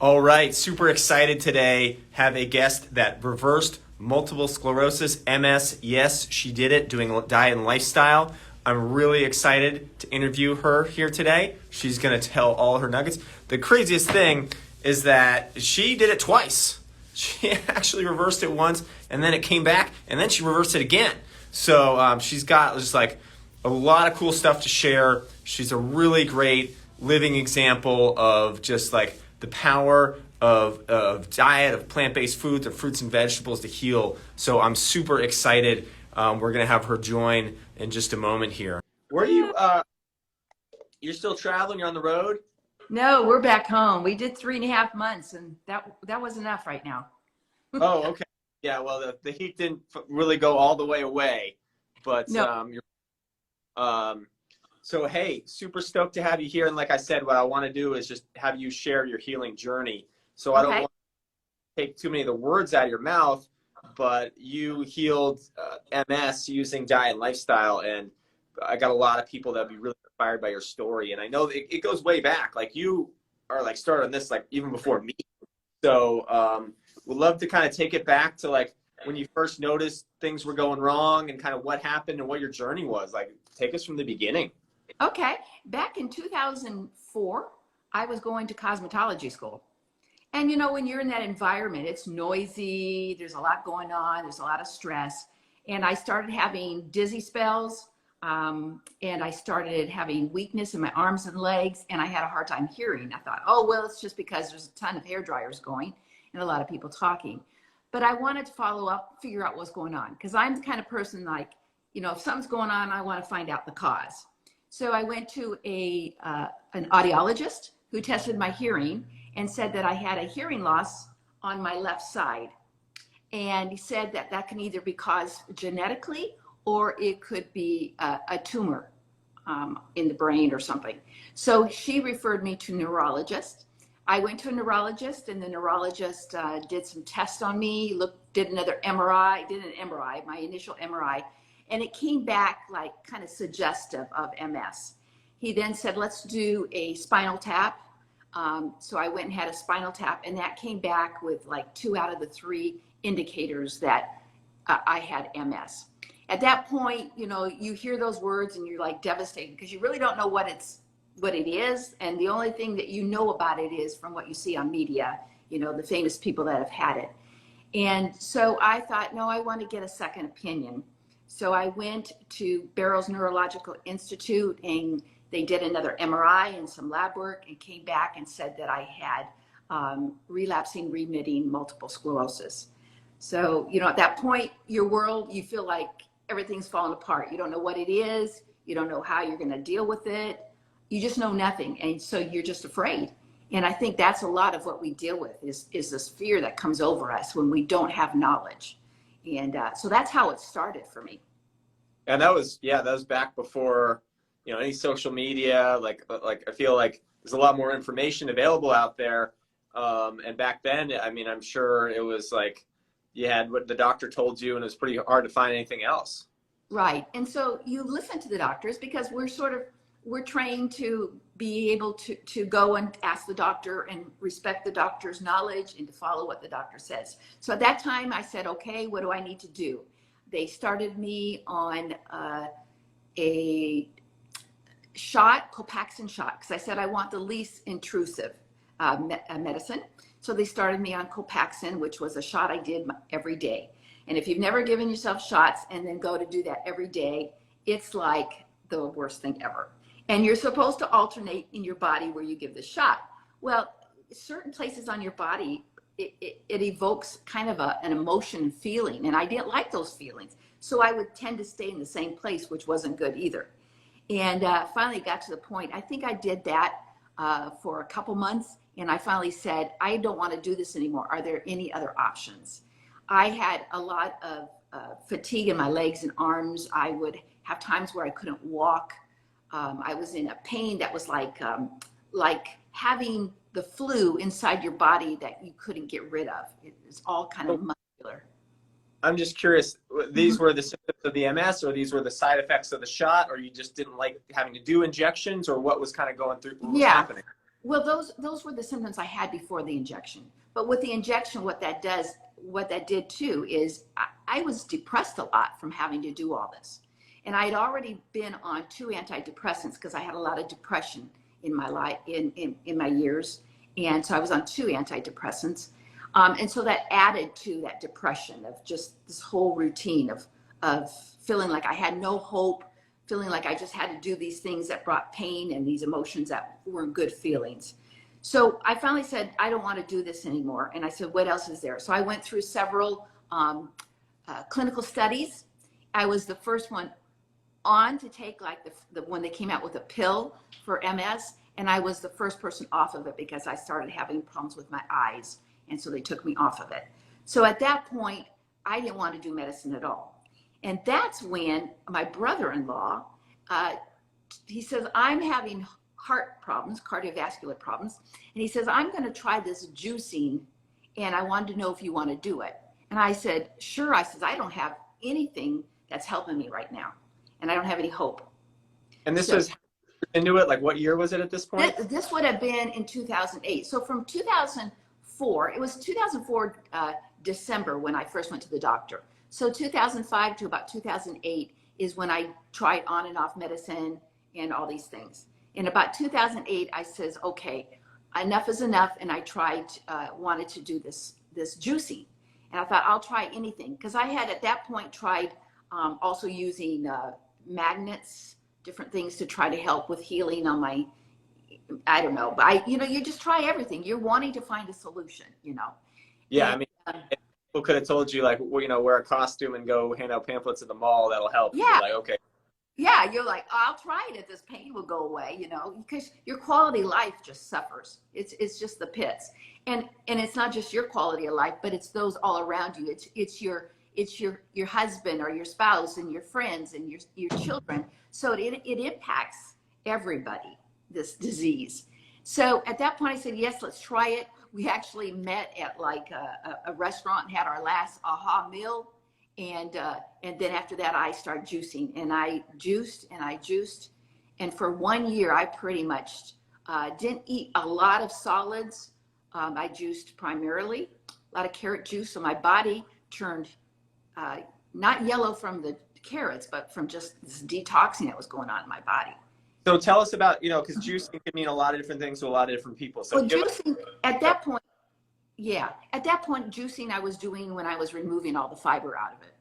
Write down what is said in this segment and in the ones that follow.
All right, super excited today. Have a guest that reversed multiple sclerosis, MS. Yes, she did it, doing diet and lifestyle. I'm really excited to interview her here today. She's going to tell all her nuggets. The craziest thing is that she did it twice. She actually reversed it once, and then it came back, and then she reversed it again. So she's got just like a lot of cool stuff to share. She's a really great living example of just like the power of diet, of plant-based foods, of fruits and vegetables to heal. So I'm super excited. We're going to have her join in just a moment here. Where are you? You're still traveling? You're on the road? No, we're back home. We did 3.5 months, and that was enough right now. Oh, okay. Yeah, well, the heat didn't really go all the way away. But No. um, so, hey, super stoked to have you here. And like I said, what I want to do is just have you share your healing journey. So I don't Okay. want take too many of the words out of your mouth, but you healed MS using diet and lifestyle, and I got a lot of people that would be really inspired by your story. And I know it goes way back. Like you are like started on this like even before me. So we'd love to kind of take it back to like when you first noticed things were going wrong and kind of what happened and what your journey was. Like take us from the beginning. Okay. Back in 2004, I was going to cosmetology school. And when you're in that environment, it's noisy, there's a lot going on, there's a lot of stress. And I started having dizzy spells, and I started having weakness in my arms and legs, and I had a hard time hearing. I thought, oh, well, it's just because there's a ton of hair dryers going and a lot of people talking. But I wanted to follow up, figure out what's going on, because I'm the kind of person like, if something's going on, I want to find out the cause. So I went to an audiologist who tested my hearing and said that I had a hearing loss on my left side. And he said that that can either be caused genetically or it could be a tumor in the brain or something. So she referred me to a neurologist. I went to a neurologist, and the neurologist did some tests on me, did another MRI, did an MRI, my initial MRI, and it came back like kind of suggestive of MS. He then said, let's do a spinal tap. So I went and had a spinal tap, and that came back with like 2 out of the 3 indicators that I had MS. At that point, you hear those words and you're like devastated because you really don't know what it is. And the only thing that you know about it is from what you see on media, the famous people that have had it. And so I thought, no, I want to get a second opinion. So I went to Barrows Neurological Institute, and they did another MRI and some lab work and came back and said that I had relapsing remitting multiple sclerosis. So, at that point, your world, you feel like everything's falling apart. You don't know what it is. You don't know how you're going to deal with it. You just know nothing. And so you're just afraid. And I think that's a lot of what we deal with is this fear that comes over us when we don't have knowledge. And so that's how it started for me. And that was back before, any social media. Like I feel like there's a lot more information available out there. And back then, I mean, I'm sure it was like you had what the doctor told you, and it was pretty hard to find anything else. Right. And so you listen to the doctors because we're trained to be able to go and ask the doctor and respect the doctor's knowledge and to follow what the doctor says. So at that time I said, okay, what do I need to do? They started me on a shot, Copaxone shot, because I said I want the least intrusive medicine. So they started me on Copaxone, which was a shot I did every day. And if you've never given yourself shots and then go to do that every day, it's like the worst thing ever. And you're supposed to alternate in your body where you give the shot. Well, certain places on your body, it evokes kind of an emotion and feeling. And I didn't like those feelings. So I would tend to stay in the same place, which wasn't good either. And finally got to the point, I think I did that for a couple months. And I finally said, I don't want to do this anymore. Are there any other options? I had a lot of fatigue in my legs and arms. I would have times where I couldn't walk. I was in a pain that was like having the flu inside your body that you couldn't get rid of. It was all kind of muscular. I'm just curious, these were the symptoms of the MS, or these were the side effects of the shot, or you just didn't like having to do injections, or what was kind of going through, what was Yeah. happening? Well, those were the symptoms I had before the injection. But with the injection, what that did too is I was depressed a lot from having to do all this. And I had already been on 2 antidepressants because I had a lot of depression in my life, in my years. And so I was on 2 antidepressants. And so that added to that depression of just this whole routine of feeling like I had no hope, feeling like I just had to do these things that brought pain and these emotions that weren't good feelings. So I finally said, I don't want to do this anymore. And I said, what else is there? So I went through several clinical studies. I was the first one on to take like the when they came out with a pill for MS. And I was the first person off of it because I started having problems with my eyes. And so they took me off of it. So at that point, I didn't want to do medicine at all. And that's when my brother-in-law, he says, I'm having heart problems, cardiovascular problems. And he says, I'm going to try this juicing. And I wanted to know if you want to do it. And I said, sure. I says, I don't have anything that's helping me right now. And I don't have any hope. And this was into it, like what year was it at this point? This would have been in 2008. So from 2004, it was 2004 December when I first went to the doctor. So 2005 to about 2008 is when I tried on and off medicine and all these things. In about 2008, I says, okay, enough is enough. And I wanted to do this juicing. And I thought I'll try anything. Because I had at that point tried also using magnets, different things to try to help with healing on my, I don't know. But you just try everything. You're wanting to find a solution, Yeah, and, I mean, people could have told you like, wear a costume and go hand out pamphlets at the mall. That'll help. Yeah. Like, okay. Yeah, you're like, I'll try it if this pain will go away, because your quality of life just suffers. It's just the pits. And it's not just your quality of life, but it's those all around you. It's your husband or your spouse and your friends and your children. So it impacts everybody, this disease. So at that point I said, yes, let's try it. We actually met at like a restaurant and had our last aha meal. And then after that, I started juicing, and I juiced. And for 1 year, I pretty much didn't eat a lot of solids. I juiced primarily, a lot of carrot juice. So my body turned not yellow from the carrots, but from just this detoxing that was going on in my body. So tell us about, because juicing can mean a lot of different things to a lot of different people. So well, juicing at that point, juicing I was doing when I was removing all the fiber out of it.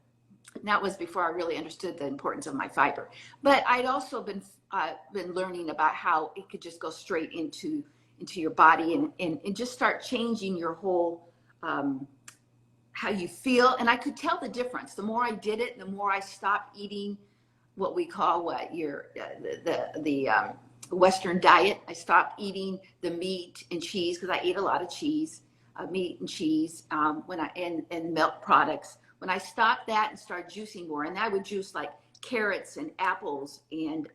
And that was before I really understood the importance of my fiber. But I'd also been learning about how it could just go straight into your body and just start changing your whole how you feel. And I could tell the difference. The more I did it, the more I stopped eating what we call the Western diet. I stopped eating the meat and cheese because I ate a lot of cheese, meat and cheese, and milk products. When I stopped that and started juicing more, and I would juice like carrots and apples and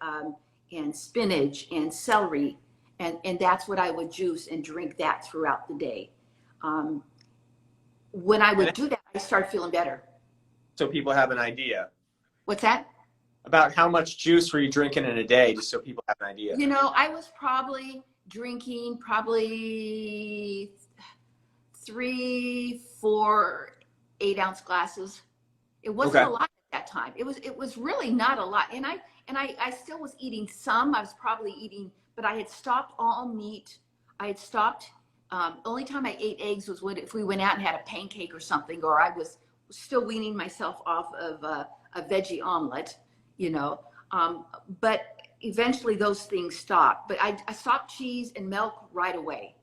spinach and celery, and that's what I would juice and drink that throughout the day. When I would do that, I started feeling better. So people have an idea. What's that? About how much juice were you drinking in a day, just so people have an idea? I was probably drinking 3, 4, 8-ounce glasses. It wasn't a lot at that time. It was really not a lot. And I still was eating some. I was probably eating, but I had stopped all meat. I had stopped. Only time I ate eggs was if we went out and had a pancake or something, or I was still weaning myself off of a veggie omelet, but eventually those things stopped. But I stopped cheese and milk right away.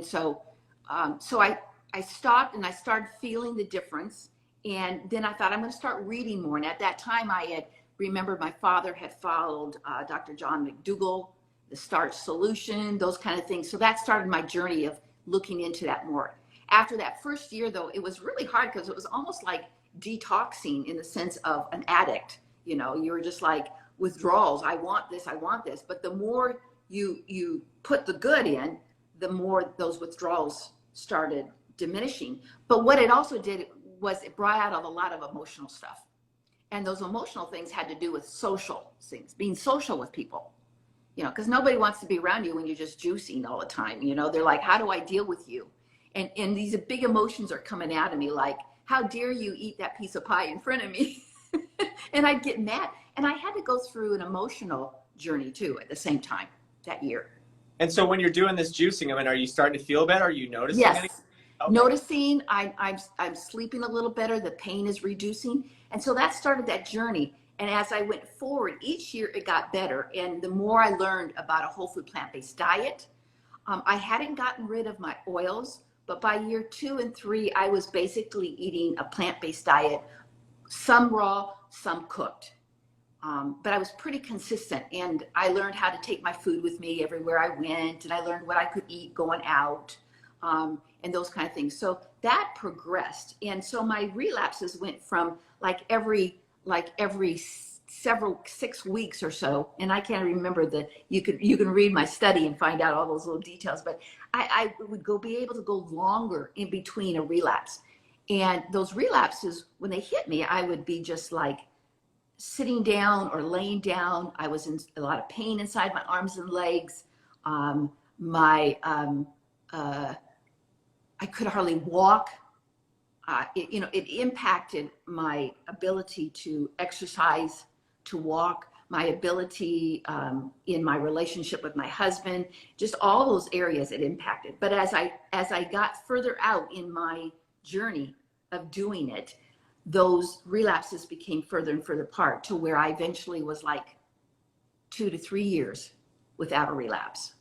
So I stopped and I started feeling the difference. And then I thought, I'm going to start reading more. And at that time, I had remembered my father had followed Dr. John McDougall, the Starch Solution, those kind of things. So that started my journey of looking into that more. After that first year, though, it was really hard because it was almost like detoxing in the sense of an addict. You were just like withdrawals. I want this. But the more you put the good in, the more those withdrawals started diminishing. But what it also did was it brought out a lot of emotional stuff. And those emotional things had to do with social things, being social with people, because nobody wants to be around you when you're just juicing all the time. They're like, how do I deal with you? And these big emotions are coming out of me, like, how dare you eat that piece of pie in front of me? And I'd get mad. And I had to go through an emotional journey too at the same time that year. And so when you're doing this juicing, I mean, are you starting to feel better? Are you noticing anything? Yes. Okay. Noticing I'm sleeping a little better, the pain is reducing. And so that started that journey. And as I went forward, each year it got better. And the more I learned about a whole food plant-based diet, I hadn't gotten rid of my oils, but by year 2 and 3, I was basically eating a plant-based diet, some raw, some cooked. But I was pretty consistent, and I learned how to take my food with me everywhere I went, and I learned what I could eat going out, and those kind of things. So that progressed. And so my relapses went from like every several 6 weeks or so, and I can't remember you can read my study and find out all those little details, but I would be able to go longer in between a relapse. And those relapses, when they hit me, I would be just like sitting down or laying down. I was in a lot of pain inside my arms and legs. I could hardly walk. It impacted my ability to exercise, to walk, my ability in my relationship with my husband, just all those areas it impacted. But as I got further out in my journey of doing it, those relapses became further and further apart to where I eventually was like 2 to 3 years without a relapse.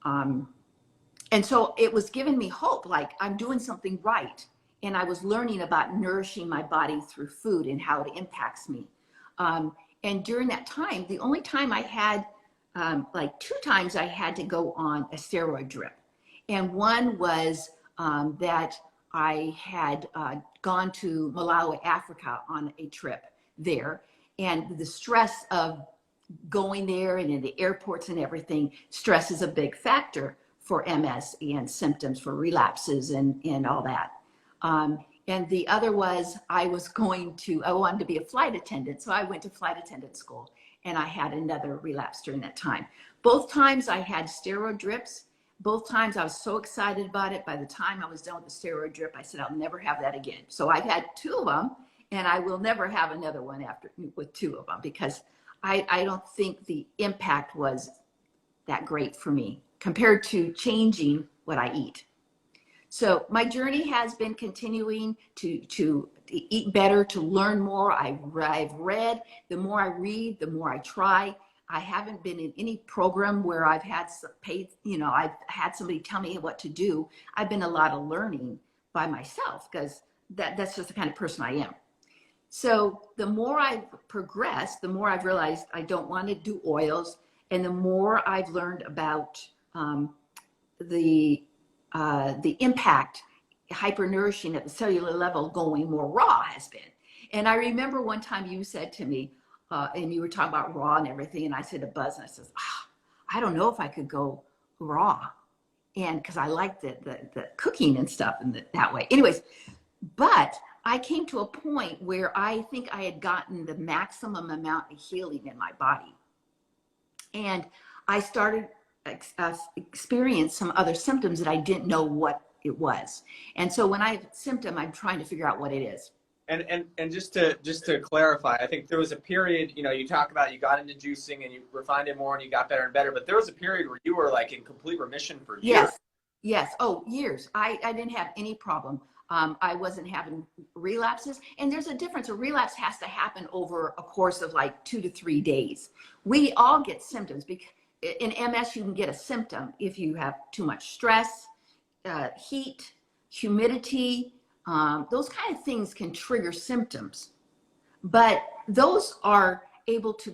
And so it was giving me hope, like I'm doing something right. And I was learning about nourishing my body through food and how it impacts me. And during that time, the only time I had, like 2 times I had to go on a steroid drip. And one was that I had gone to Malawi, Africa on a trip there. And the stress of going there and in the airports and everything, stress is a big factor for MS and symptoms for relapses and all that. And the other was I wanted to be a flight attendant. So I went to flight attendant school, and I had another relapse during that time. Both times I had steroid drips. Both times I was so excited about it. By the time I was done with the steroid drip, I said, I'll never have that again. So I've had 2 of them, and I will never have another one with 2 of them, because I don't think the impact was that great for me compared to changing what I eat. So my journey has been continuing to eat better, to learn more. I've read. The more I read, the more I try. I haven't been in any program where I've had I've had somebody tell me what to do. I've been a lot of learning by myself, because that's just the kind of person I am. So the more I've progressed, the more I've realized I don't want to do oils, and the more I've learned about the impact hypernourishing at the cellular level going more raw has been. And I remember one time you said to me, and you were talking about raw and everything, and I said to Buzz, and I said, I don't know if I could go raw, and because I like the cooking and stuff and that way. Anyways, but I came to a point where I think I had gotten the maximum amount of healing in my body, and I started experience some other symptoms that I didn't know what it was. And so when I have a symptom, I'm trying to figure out what it is. And just to clarify, I think there was a period, you talk about you got into juicing and you refined it more and you got better and better, but there was a period where you were like in complete remission for years. Yes. Oh, years. I didn't have any problem. I wasn't having relapses. And there's a difference. A relapse has to happen over a course of like 2 to 3 days. We all get symptoms. Because in MS, you can get a symptom if you have too much stress, heat, humidity. Those kind of things can trigger symptoms. But those are able to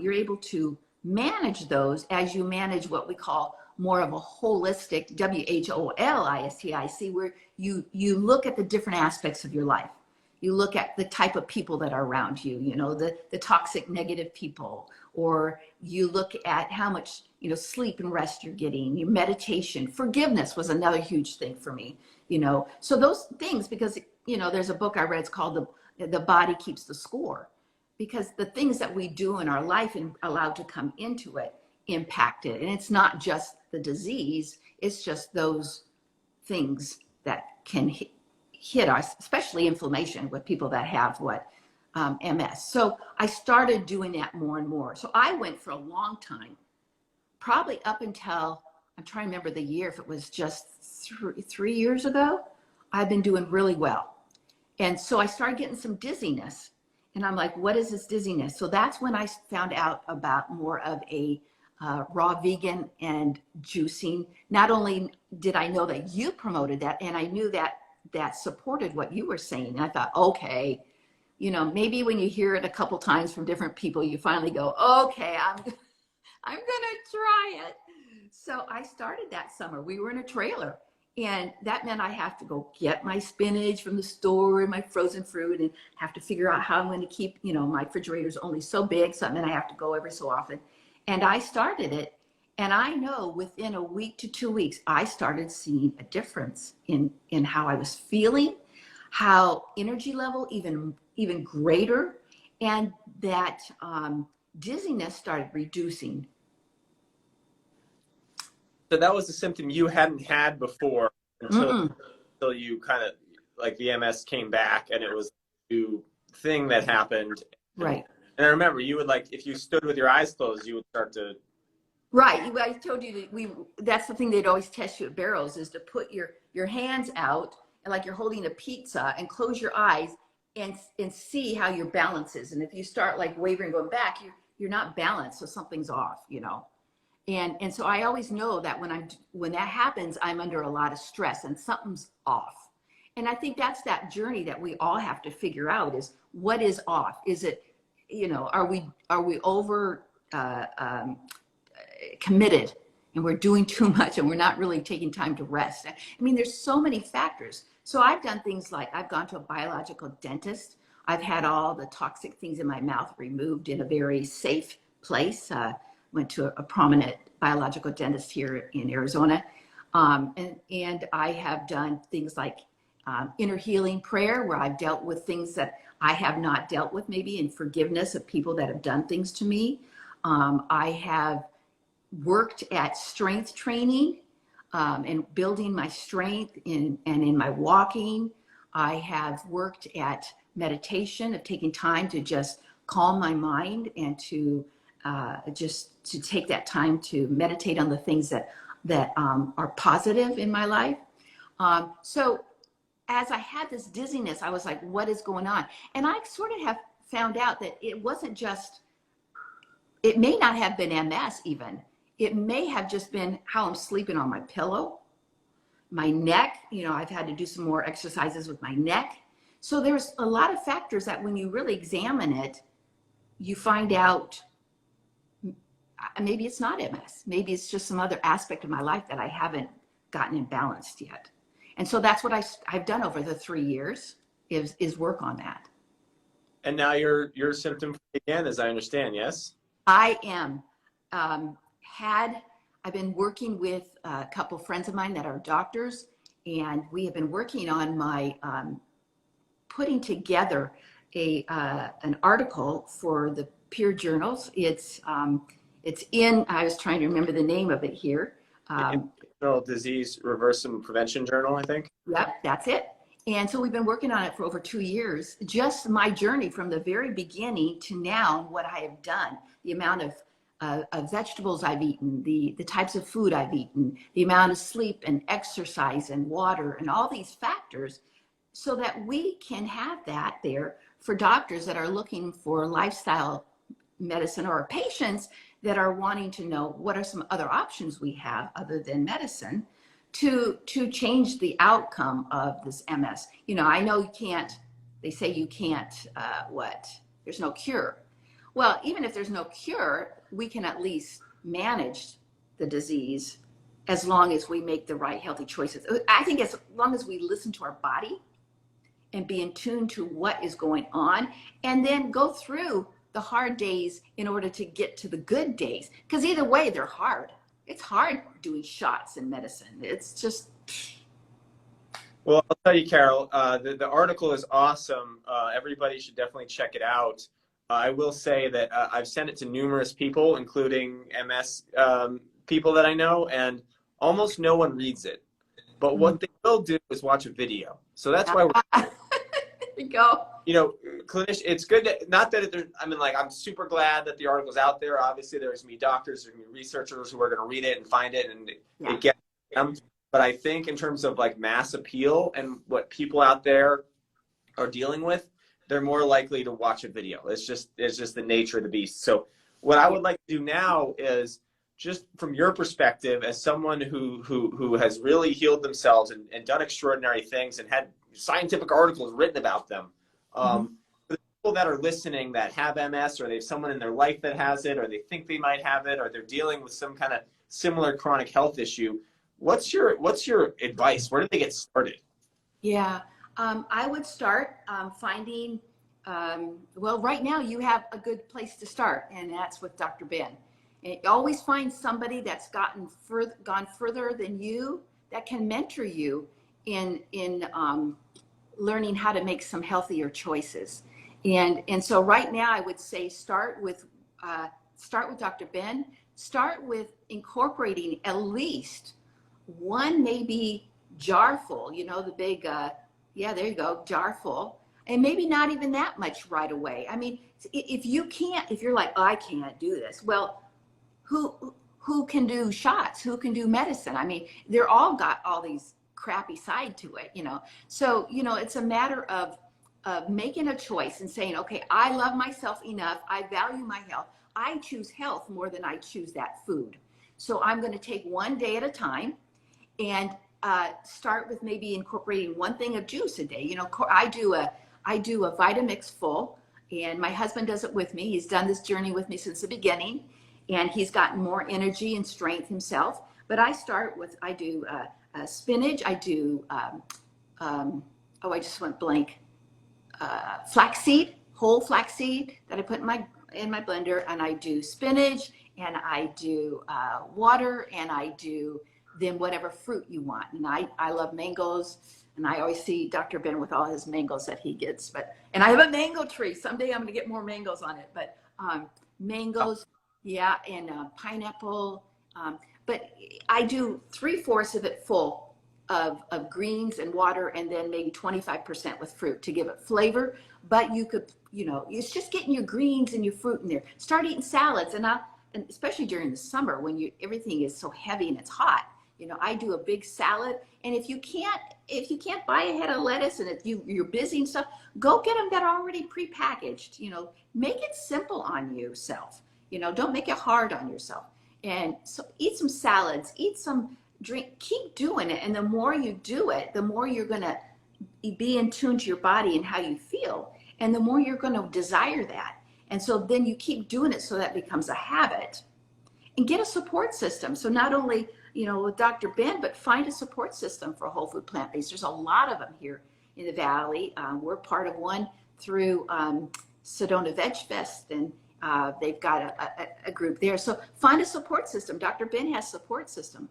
you're able to manage those as you manage what we call more of a holistic, WHOLISTIC, where you look at the different aspects of your life. You look at the type of people that are around you, the toxic negative people, or you look at how much, sleep and rest you're getting, your meditation. Forgiveness was another huge thing for me, So those things, because, there's a book I read, it's called The Body Keeps the Score, because the things that we do in our life and allowed to come into it impacted. And it's not just the disease, it's just those things that can hit us, especially inflammation with people that have MS. So I started doing that more and more. So I went for a long time, probably up until, I'm trying to remember the year, if it was just 3 years ago, I've been doing really well. And so I started getting some dizziness. And I'm like, what is this dizziness? So that's when I found out about more of a raw vegan and juicing. Not only did I know that you promoted that, and I knew that that supported what you were saying. And I thought, okay, you know, maybe when you hear it a couple times from different people, you finally go, okay, I'm gonna try it. So I started that summer. We were in a trailer, and that meant I have to go get my spinach from the store and my frozen fruit, and have to figure out how I'm going to keep, you know, my refrigerator's only so big, so that meant I have to go every so often. And I started it, and I know within a week to 2 weeks, I started seeing a difference in how I was feeling, how energy level even greater, and that dizziness started reducing. So that was a symptom you hadn't had before until you kind of, like, the MS came back, and it was a new thing that happened. Right. And I remember you would, like, if you stood with your eyes closed, you would start to. Right. I told you that that's the thing they'd always test you at Barrows, is to put your hands out and like you're holding a pizza, and close your eyes and see how your balance is. And if you start like wavering, going back, you're not balanced. So something's off, you know. And so I always know that when that happens, I'm under a lot of stress and something's off. And I think that's that journey that we all have to figure out, is what is off? Is it, you know, are we over committed, and we're doing too much, and we're not really taking time to rest? I mean, there's so many factors. So I've done things like I've gone to a biological dentist. I've had all the toxic things in my mouth removed in a very safe place. Went to a prominent biological dentist here in Arizona. And I have done things like inner healing prayer, where I've dealt with things that I have not dealt with, maybe in forgiveness of people that have done things to me. I have worked at strength training and building my strength and in my walking. I have worked at meditation, of taking time to just calm my mind and to just to take that time to meditate on the things that are positive in my life. So as I had this dizziness, I was like, what is going on? And I sort of have found out that it wasn't just, it may not have been MS even. It may have just been how I'm sleeping on my pillow, my neck. You know, I've had to do some more exercises with my neck. So there's a lot of factors that when you really examine it, you find out maybe it's not MS. Maybe it's just some other aspect of my life that I haven't gotten imbalanced yet. And so that's what I've done over the 3 years, is work on that. And now you're symptom free again, as I understand, yes? I am. I've been working with a couple friends of mine that are doctors, and we have been working on my putting together an article for the peer journals. It's in, I was trying to remember the name of it here. International Disease Reversal and Prevention Journal, I think. Yep, that's it. And so we've been working on it for over 2 years. Just my journey from the very beginning to now, what I have done, the amount of vegetables I've eaten, the types of food I've eaten, the amount of sleep and exercise and water and all these factors, so that we can have that there for doctors that are looking for lifestyle medicine, or patients that are wanting to know what are some other options we have other than medicine to change the outcome of this MS. You know, I know you can't, they say you can't, there's no cure. Well, even if there's no cure, we can at least manage the disease as long as we make the right healthy choices. I think as long as we listen to our body and be in tune to what is going on, and then go through the hard days in order to get to the good days. Because either way, they're hard. It's hard doing shots in medicine. It's just. Well, I'll tell you, Carol, the article is awesome. Everybody should definitely check it out. I will say that I've sent it to numerous people, including MS people that I know, and almost no one reads it. But Mhm. what they will do is watch a video. So that's why we're, There you go. you know, clinician. It's good that not that it, I mean, like I'm super glad that the article's out there. Obviously, there's gonna be doctors, there's gonna be researchers who are gonna read it and find it, and Yeah. it gets them. But I think in terms of like mass appeal and what people out there are dealing with, they're more likely to watch a video. It's just the nature of the beast. So what I would like to do now is just from your perspective as someone who has really healed themselves and done extraordinary things and had scientific articles written about them. Mhm. For the people that are listening that have MS or they have someone in their life that has it or they think they might have it or they're dealing with some kind of similar chronic health issue, what's your advice? Where do they get started? Yeah, I would start finding, well, right now you have a good place to start, and that's with Dr. Ben. And always find somebody that's gone further than you that can mentor you in learning how to make some healthier choices. And so right now I would say start with Dr. Ben. Start with incorporating at least one maybe jar full, you know, the big, yeah, there you go, jar full. And maybe not even that much right away. I mean, if you can't, if you're like, oh, I can't do this, well, who can do shots? Who can do medicine? I mean, they're all got all these crappy side to it, you know. So, you know, it's a matter of making a choice and saying, okay, I love myself enough. I value my health. I choose health more than I choose that food. So I'm going to take one day at a time and start with maybe incorporating one thing of juice a day. You know, I do a Vitamix full, and my husband does it with me. He's done this journey with me since the beginning, and he's gotten more energy and strength himself. But I do spinach. I do oh, I just went blank. Flaxseed, whole flaxseed that I put in my blender, and I do spinach, and I do water, and I do then whatever fruit you want. And I love mangoes, and I always see Dr. Ben with all his mangoes that he gets. And I have a mango tree. Someday I'm going to get more mangoes on it. But mangoes, yeah, and pineapple. But I do 3/4 of it full of greens and water, and then maybe 25% with fruit to give it flavor. But you could, you know, it's just getting your greens and your fruit in there. Start eating salads, and especially during the summer when everything is so heavy and it's hot. You know, I do a big salad, and if you can't buy a head of lettuce, and if you're busy and stuff, go get them that are already prepackaged. You know, make it simple on yourself. You know, don't make it hard on yourself. And so eat some salads, eat some drink, keep doing it. And the more you do it, the more you're gonna be in tune to your body and how you feel, and the more you're gonna desire that. And so then you keep doing it so that becomes a habit, and get a support system. So not only, you know, with Dr. Ben, but find a support system for whole food plant-based. There's a lot of them here in the Valley. We're part of one through Sedona Veg Fest, and they've got a group there. So find a support system. Dr. Ben has support system,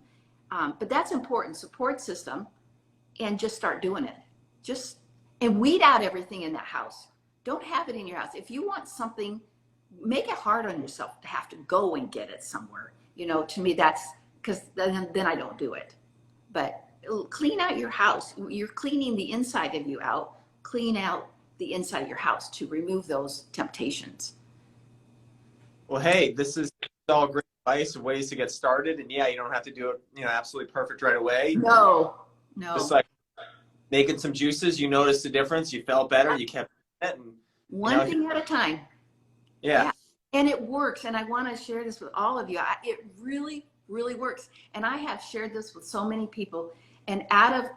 but that's important, support system, and just start doing it. And weed out everything in that house. Don't have it in your house. If you want something, make it hard on yourself to have to go and get it somewhere. You know, to me, that's because then I don't do it. But clean out your house. You're cleaning the inside of you out. Clean out the inside of your house to remove those temptations. Well, hey, this is all great advice of ways to get started. And yeah, you don't have to do it, you know, absolutely perfect right away. No. Just like making some juices, you noticed the difference, you felt better, you kept it. And, one thing at a time. Yeah. And it works. And I want to share this with all of you. It really, really works. And I have shared this with so many people. And I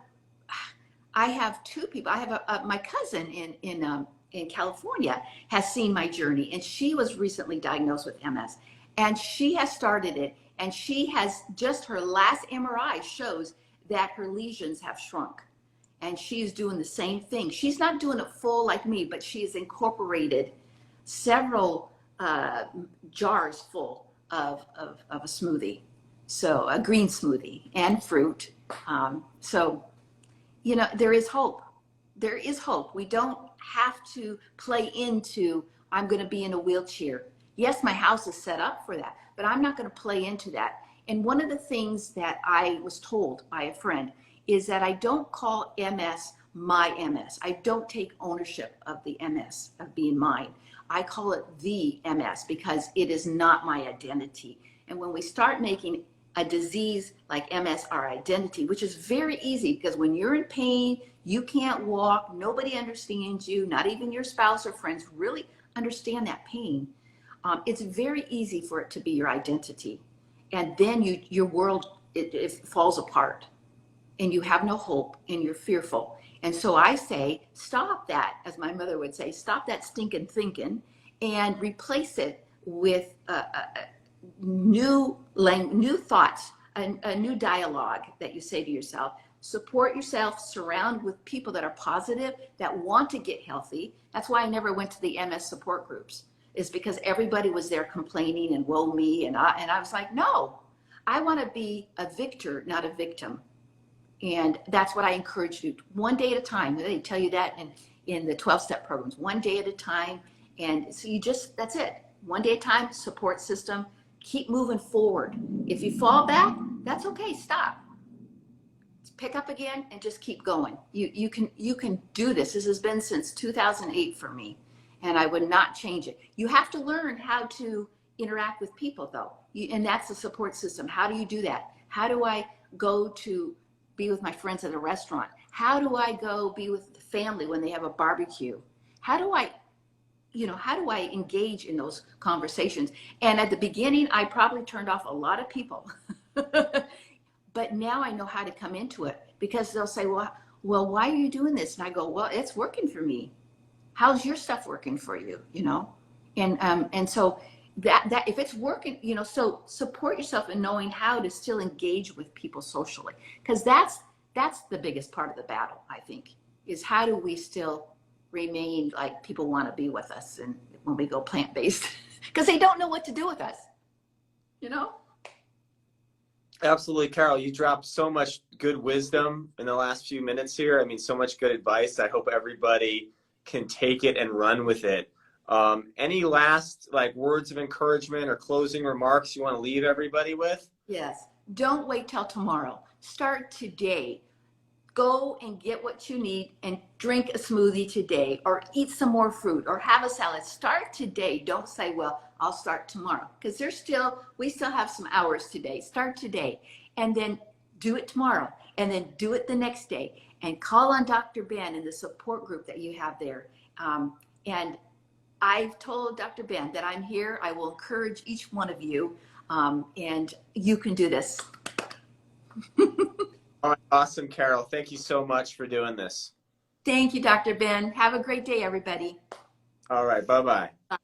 have two people. I have my cousin in California has seen my journey, and she was recently diagnosed with MS, and she has started it, and she has just her last MRI shows that her lesions have shrunk, and she's doing the same thing. She's not doing it full like me, but she's incorporated several jars full of a smoothie, so a green smoothie and fruit. So, there is hope. There is hope. We don't have to play into I'm going to be in a wheelchair. Yes, my house is set up for that, but I'm not going to play into that. And one of the things that I was told by a friend is that I don't call MS my MS. I don't take ownership of the MS, of being mine. I call it the MS because it is not my identity. And when we start making a disease like MS our identity, which is very easy because when you're in pain, you can't walk, nobody understands you, not even your spouse or friends really understand that pain. It's very easy for it to be your identity. And then your world, it falls apart and you have no hope and you're fearful. And so I say, stop that, as my mother would say, stop that stinking thinking and replace it with new thoughts, a new dialogue that you say to yourself. Support yourself, surround with people that are positive, that want to get healthy. That's why I never went to the MS support groups, is because everybody was there complaining and woe me. And I was like, no, I want to be a victor, not a victim. And that's what I encourage you, one day at a time. They tell you that in the 12-step programs, one day at a time. And so that's it. One day at a time, support system, keep moving forward. If you fall back, that's okay, stop. Pick up again and just keep going. You can do this. This has been since 2008 for me, and I would not change it. You have to learn how to interact with people though. And that's the support system. How do you do that? How do I go to be with my friends at a restaurant? How do I go be with the family when they have a barbecue? How do I engage in those conversations? And at the beginning, I probably turned off a lot of people. But now I know how to come into it, because they'll say, well, why are you doing this? And I go, well, it's working for me. How's your stuff working for you? And so that if it's working, so support yourself in knowing how to still engage with people socially, because that's the biggest part of the battle, I think, is how do we still remain like people want to be with us, and when we go plant-based, because they don't know what to do with us, Absolutely, Carol. You dropped so much good wisdom in the last few minutes here. I mean, so much good advice. I hope everybody can take it and run with it. Any last words of encouragement or closing remarks you want to leave everybody with? Yes. Don't wait till tomorrow. Start today. Go and get what you need and drink a smoothie today, or eat some more fruit, or have a salad. Start today. Don't say, well, I'll start tomorrow, because we still have some hours today. Start today, and then do it tomorrow, and then do it the next day, and call on Dr. Ben and the support group that you have there. And I've told Dr. Ben that I'm here. I will encourage each one of you, and you can do this. All right, awesome, Carol. Thank you so much for doing this. Thank you, Dr. Ben. Have a great day, everybody. All right, bye-bye. Bye.